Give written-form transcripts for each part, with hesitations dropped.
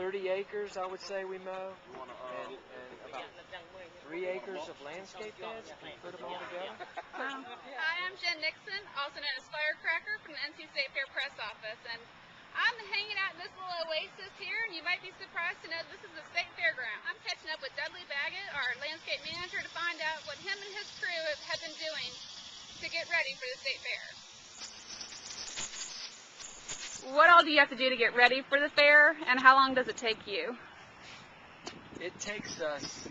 30 acres, I would say, we mow, and about 3 acres of landscape beds, if you put them all together. Hi, I'm Jen Nixon, also known as Firecracker from the NC State Fair Press Office, and I'm hanging out in this little oasis here, and you might be surprised to know this is the State Fairground. I'm catching up with Dudley Baggett, our landscape manager, to find out what him and his crew have been doing to get ready for the State Fair. What all do you have to do to get ready for the fair, and how long does it take you? It takes us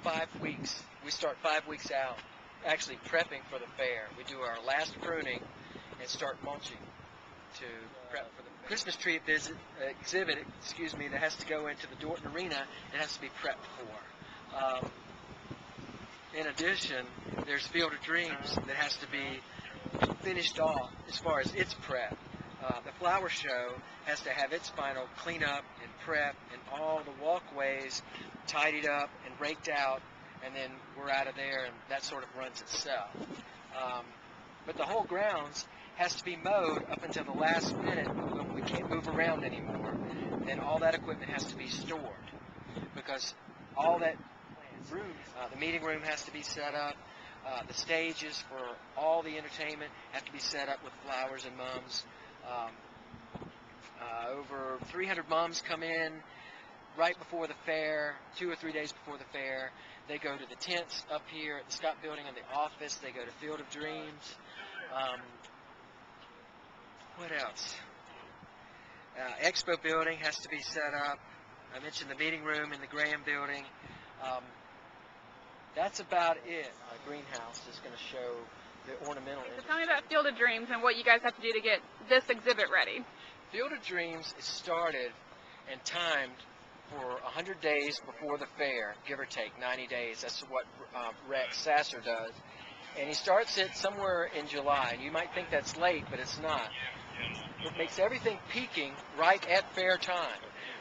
5 weeks. We start 5 weeks out, actually prepping for the fair. We do our last pruning and start mulching to prep for the Christmas tree exhibit that has to go into the Dorton Arena. It has to be prepped for. In addition, there's Field of Dreams that has to be finished off as far as its prep. The flower show has to have its final cleanup and prep and all the walkways tidied up and raked out, and then we're out of there, and that sort of runs itself. But the whole grounds has to be mowed up until the last minute when we can't move around anymore. Then all that equipment has to be stored, because all that room, the meeting room has to be set up. The stages for all the entertainment have to be set up with flowers and mums. Over 300 mums come in right before the fair, 2 or 3 days before the fair. They go to the tents up here at the Scott Building in the office. They go to Field of Dreams. What else? Expo Building has to be set up. I mentioned the meeting room in the Graham Building. That's about it. A greenhouse is going to show the ornamental industry. So tell me about Field of Dreams and what you guys have to do to get this exhibit ready. Field of Dreams is started and timed for 100 days before the fair, give or take 90 days. That's what Rex Sasser does. And he starts it somewhere in July. You might think that's late, but it's not. It makes everything peaking right at fair time.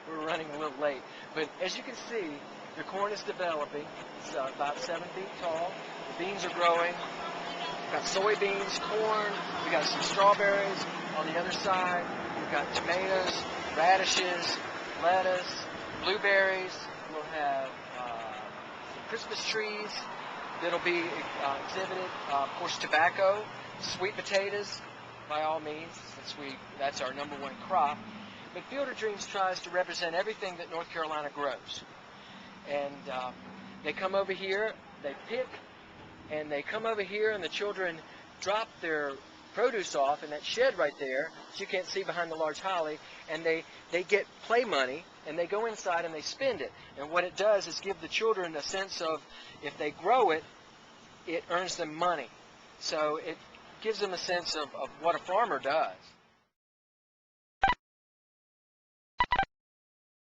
We're running a little late. But as you can see, the corn is developing. It's about 7 feet tall. The beans are growing. We've got soybeans, corn. We got some strawberries on the other side. We've got tomatoes, radishes, lettuce, blueberries. We'll have some Christmas trees that'll be exhibited. Of course, tobacco, sweet potatoes, by all means, since that's our #1 crop. But Field of Dreams tries to represent everything that North Carolina grows. And they come over here, they pick, and they come over here, and the children drop their produce off in that shed right there, that you can't see behind the large holly, and they get play money, and they go inside and they spend it. And what it does is give the children a sense of, if they grow it, it earns them money. So it gives them a sense of what a farmer does.